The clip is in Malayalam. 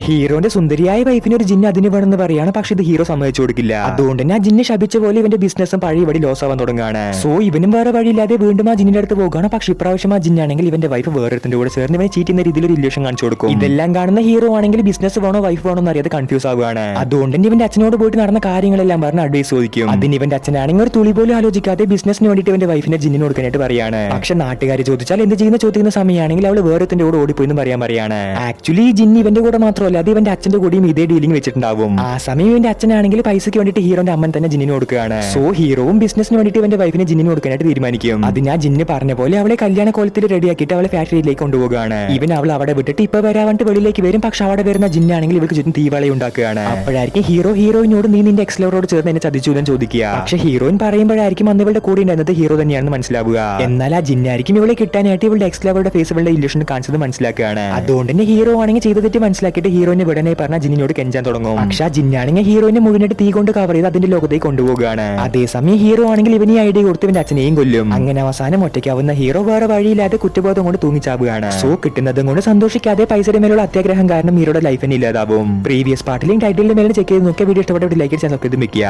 ഹീറോന്റെ സുന്ദരിയായ വൈഫിന് ഒരു ജിന്ന് അതിന് വേണമെന്ന് പറയാണ്. പക്ഷെ ഇത് ഹീറോ സമ്മതിച്ചു കൊടുക്കില്ല. അതുകൊണ്ട് തന്നെ ആ ജിന്ന് ശപിച്ച പോലെ ഇവന്റെ ബിസിനസ്സും പഴയപടി ലോസ് ആവാൻ തുടങ്ങുകയാണ്. സോ ഇവനും വേറെ വഴിയില്ലാതെ വീണ്ടും ആ ജിന്നിന്റെ അടുത്ത് പോകുകയാണ്. പക്ഷെ ഇപ്രാവശ്യം ആ ജിന്നാണെങ്കിൽ ഇവന്റെ വൈഫ് വേറൊരുത്തിന്റെ കൂടെ ചേർന്ന് ഇവനെ ചീറ്റ് ചെയ്യുന്ന രീതിയിൽ ഒരു ഇല്യൂഷൻ കാണിച്ചു കൊടുക്കും. ഇതെല്ലാം കാണുന്ന ഹീറോ ആണെങ്കിൽ ബിസിനസ് വേണോ വൈഫ് വേണോ എന്നറിയാതെ കൺഫ്യൂസ് ആവുകയാണ്. അതുകൊണ്ട് തന്നെ ഇവന്റെ അച്ഛനോട് പോയിട്ട് നടന്ന കാര്യങ്ങളെല്ലാം പറഞ്ഞ് അഡ്വൈസ് ചോദിക്കും. അതിന് ഇവന്റെ അച്ഛനാണെങ്കിൽ ഒരു തുളി പോലും ആലോചിക്കാതെ ബിസിനസിന് വേണ്ടിയിട്ട് ഇവന്റെ വൈഫിനെ ജിന്നിന് കൊടുക്കാനായിട്ട് പറയാണ്. പക്ഷെ നാട്ടുകാർ ചോദിച്ചാൽ എന്ത് ചെയ്യുന്ന ചോദിക്കുന്ന സമയമാണെങ്കിൽ അവൾ വേറൊരുത്തിന്റെ കൂടെ ഓടിപ്പോയി പറയാണ്. ആക്ച്വലി ഈ ജിന്നി ഇവന്റെ കൂടെ മാത്രമല്ല അത് ഇവന്റെ അച്ഛന്റെ കൂടെയും ഇതേ ഡീലിംഗ് വെച്ചിട്ടുണ്ടാവും. ആ സമയം ഇവന്റെ അച്ഛനാണെങ്കിൽ പൈസയ്ക്ക് വേണ്ടിയിട്ട് ഹീറോന്റെ അമ്മൻ തന്നെ ജിന്നിന് കൊടുക്കുകയാണ്. സോ ഹീറോവും ബിസിനസിന് വേണ്ടിയിട്ട് ഇവന്റെ വൈഫിനെ ജിന്നിന് കൊടുക്കാനായിട്ട് തീരുമാനിക്കും. അത് ഞാൻ ജിന്ന് പറഞ്ഞ പോലെ അവളെ കല്യാണ കോലത്തിൽ റെഡിയാക്കിയിട്ട് അവളെ ഫാക്ടറിയിലേക്ക് കൊണ്ടുപോകുകയാണ്. ഇവൻ അവൾ അവിടെ വിട്ടിട്ട് ഇപ്പൊ വരാണ്ട് വെളിയിലേക്ക് വരും. പക്ഷെ അവിടെ വരുന്ന ജിന്നാണെങ്കിൽ ഇവർക്ക് ചുറ്റും തീവള ഉണ്ടാക്കുകയാണ്. അപ്പോഴായിരിക്കും ഹീറോയിനോട് നീ നിന്റെ എക്സ്ലോറോട് ചേർന്ന് എന്നെ ചതിച്ചു എന്ന് ചോദിക്കുക. പക്ഷെ ഹീറോയിൻ പറയുമ്പോഴായിരിക്കും അന്ന് ഇവളുടെ കൂടെ ഉണ്ടായിരുന്നത് ഹീറോ തന്നെയാണെന്ന് മനസ്സിലാവുക. എന്നാൽ ആ ജിന്നായിരിക്കും ഇവളെ കിട്ടാനായിട്ട് ഇവളുടെ എക്സ്ലോവറുടെ ഫേസ് ഇവളുടെ ഇല്യൂഷൻ കാണിച്ചത് മനസ്സിലാക്കുകയാണ്. അതുകൊണ്ട് തന്നെ ഹീറോ ആണെങ്കിൽ ചെയ്ത തെറ്റ് മനസ്സിലാക്കിയിട്ട് ഹീറോയിനെ വിടനെ പറഞ്ഞ ജിന്നിനോട് കെഞ്ചാൻ തുടങ്ങും. പക്ഷെ ആ ജിന്നാണെങ്കിൽ ഹീറോയിനെ മുഴുവനായിട്ട് തീ കൊണ്ട് കവർ ചെയ്ത് അതിന്റെ ലോകത്തേക്ക് കൊണ്ടുപോകുകയാണ്. അതേസമയം ഹീറോ ആണെങ്കിൽ ഇവന് ഐഡിയ കൊടുത്ത് ഇവന്റെ അച്ഛനെയും കൊല്ലും. അങ്ങനെ അവസാനം ഒറ്റയ്ക്കാവുന്ന ഹീറോ വേറെ വഴിയില്ലാതെ കുറ്റബോധം കൊണ്ട് തൂങ്ങിച്ചാവുകയാണ്. സോ കിട്ടുന്നതും കൊണ്ട് സന്തോഷിക്കാതെ പൈസയുടെ മേലുള്ള അത്യാഗ്രഹം കാരണം ഹീറോയുടെ ലൈഫിന് ഇല്ലാതാവും. പ്രീവിയസ് പാർട്ടിലും ടൈറ്റിലിന്റെ മേലെ ചെക്ക് ചെയ്ത് നോക്കിയ വീഡിയോ ഇഷ്ടപ്പെട്ട ലൈക്ക് ചെയ്യാൻ നോക്കിയത് വെക്കുക.